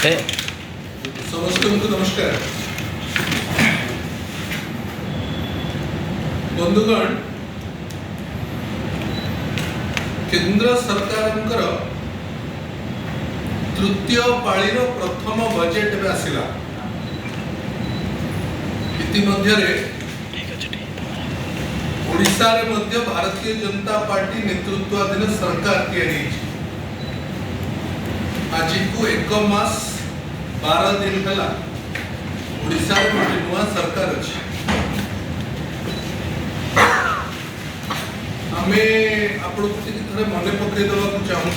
नमस्ते। समस्त नमस्कार। बंधुगण, केंद्र सरकार तृतीय पाळीर प्रथम बजेट में आसिला। इतिमध्यरे ओडिशा रे मध्य भारतीय जनता पार्टी नेतृत्वाधीन सरकार तैयारी। आज को 1 मास 12 दिन है ओडिशा रे गोटे नुआ सरकार अच्छी। आमे आपण को मन पकई देवा चाहूँ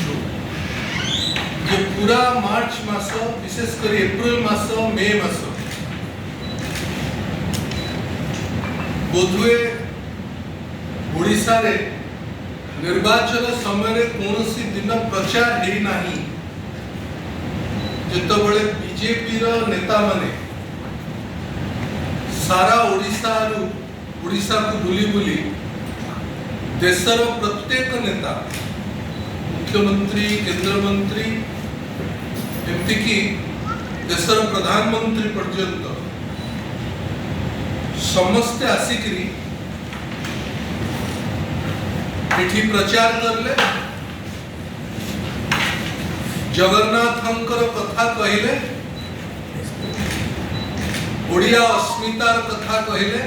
जे पूरा मार्च मास विशेषकर एप्रिल मास मे मास बोधुए ओडिशा रे निर्वाचन समय कौन दिन प्रचार है नहीं। जितेबले बीजेपी नेता माने सारा ओडिशा को बुली बुली देशर प्रत्येक नेता मुख्यमंत्री केंद्र मंत्री एमतीकी देशर प्रधानमंत्री पर्यंत समस्ते आसिकी एठी प्रचार करले। जगन्नाथंकर कथा कहले, ओडिया अस्मितार कथा कहले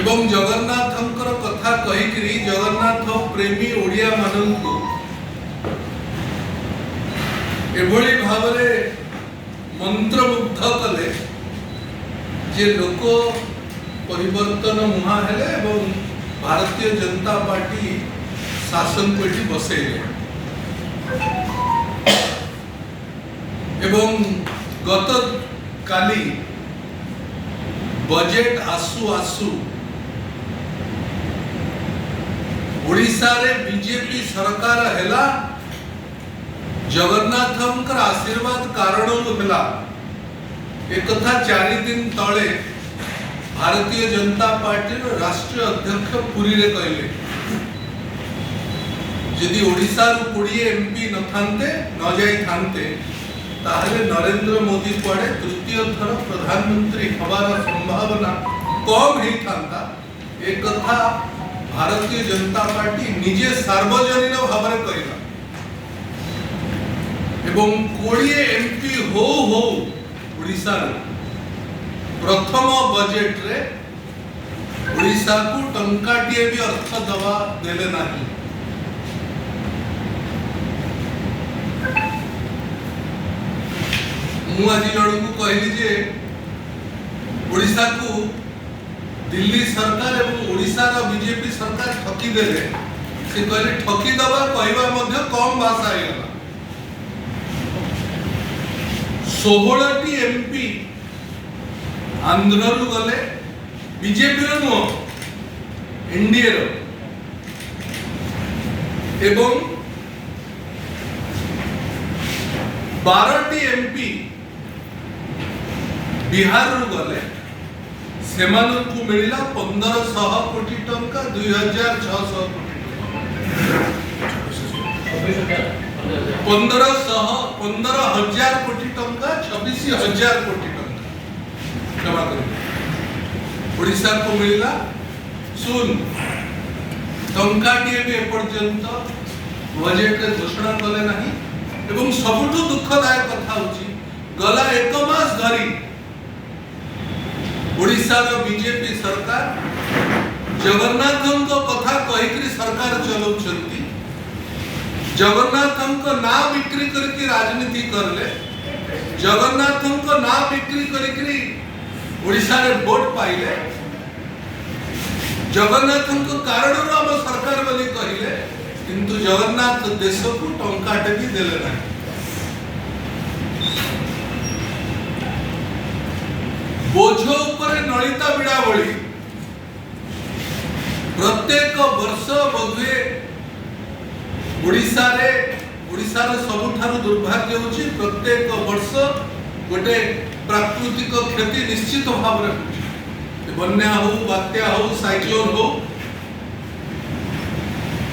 एवं जगन्नाथंकर कथा कहिकरी जगन्नाथ प्रेमी ओडिया माननकु एभली भावरे मंत्रमुग्ध कले जे लोक परिवर्तन मुहा हेले एवं भारतीय जनता पार्टी शासन को एठी बसेले। एवं गत काली बजेट आसु आसु ओडिशा रे बीजेपी सरकार हेला जगन्नाथंकर आशीर्वाद कारण हेला। एक कथा 4 दिन तले भारतीय जनता पार्टी राष्ट्रीय अध्यक्ष पुरी रे कहले यदि ओडिशा रु 20 एमपी न थांते न जाई थांते ताहले नरेंद्र मोदी पड़े तृतीय थर प्रधानमंत्री हवार संभावना कम ही थांता। एक कथा भारतीय जनता पार्टी निजे सार्वजनिक भाव में कहला एवं 20 एमपी हो ओडिशा प्रथम बजेट रे ओडिशा को टंकाटिए भी अर्थ दवा देले नहीं। मु आज जन को कहली जे ओडिशा को दिल्ली सरकार एवं ओडिशा रा बीजेपी सरकार ठकी देले। से कहले ठकी दवा कहवा मध्य कम भाषा हैला। 16टी एमपी आंध्र रु गले बीजेपी रो नो एनडीए रो एवं 12टी एमपी बिहार रु गले सेमानकु मिलिला 1500 कोटी टंका 2600 कोटी टंका 15,000 कोटी टंका 26,000 कोटी टंका क्षमा करें ओडिशा को मिलिला सुन टंकाटिए भी एपर्यंत बजेट रे घोषणा कले नहीं। एवं सबुठु दुखदायक कथा होची गला 1 मास धरी ओडिशा रो बीजेपी सरकार जगन्नाथन को कथा कहिकरी सरकार चलाउछंती। जगन्नाथन को ना बिक्री करके राजनीति करले, जगन्नाथन को ना बिक्री करके ओडिशा रे वोट पाइले। जगन्नाथन को कारण हम सरकार बोली कहले किंतु जगन्नाथ देश को टंकाटे भी देले ना। बोझ ऊपर नलिता बिड़ा बड़ी प्रत्येक वर्ष बोधे ओडिशा सबुठारु दुर्भाग्य होची प्रत्येक वर्ष गोटे प्राकृतिक क्षति निश्चित भाव में बन्या हो बात्या हो साइक्लोन हो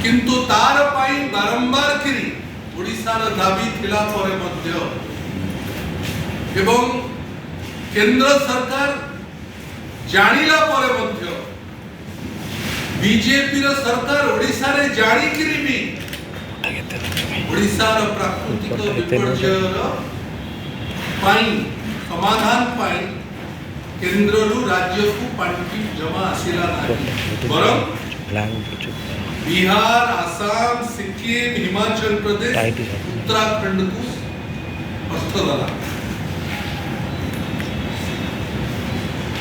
किंतु तार पाई बारंबार करी ओडिशार दाबी थिला परे मध्य एवं केंद्र सरकार जानिला परे मध्य बीजेपी रो सरकार ओडिशा रे जानी किरी भी ओडिशा रो प्राकृतिक विपर्यय रो पाई समाधान पाई केंद्र रु राज्य को पांठी जमा आसिला नाही बरं बिहार आसाम सिक्किम हिमाचल प्रदेश उत्तराखंड को अर्थ दला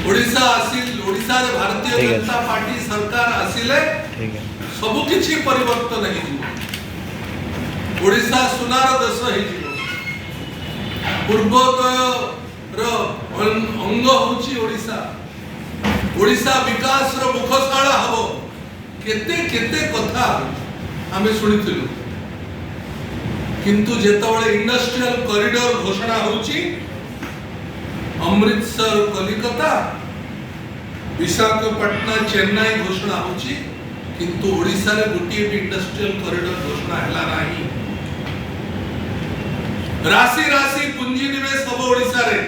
ओडिशा आसिल ओडिशा रे भारतीय जनता पार्टी सरकार आसिले सब किछि परिवर्तन हे जिवो ओडिशा सुनार देश हे जिवो पूर्वोदय रो अंग होची ओडिशा ओडिशा विकास रो मुखशाला हबो केते केते कथा हमें सुनिथिलु किंतु जेतबळे इंडस्ट्रियल कॉरिडोर घोषणा होची अमृतसर कलिकता विशाखापट्टनम चेन्नई घोषणा होची किंतु ओडिशा रे गोटिए भी इंडस्ट्रियल कॉरिडोर घोषणा हला नाही राशि राशि पूंजी निवेश हबो ओडिशा रे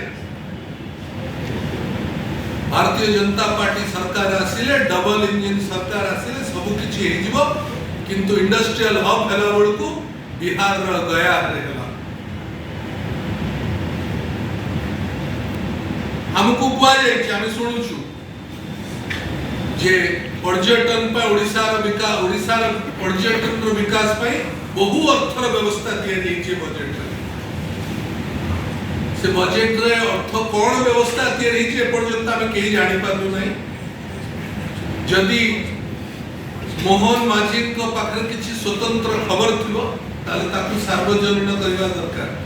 भारतीय जनता पार्टी सरकार आसिले डबल इंजन सरकार आसिले सब किछि हे जिवो किंतु इंडस्ट्रियल हब हला बळकू बिहार रो गया रे हला हमको कुआ जाय कि हम सुनुछु जे पर्यटन पे ओडिशा रो विकास ओडिशा रो पर्यटन रो विकास पे बहु अर्थर व्यवस्था दिया जाय छै बजट रे से बजट रे अर्थ कोन व्यवस्था दिया रही छै पर्यंत हम केही जानि पारलु नै जदी मोहन माझी को पाखरे किछि स्वतंत्र खबर थिबो ताले ताकू सार्वजनीन करबा दरकार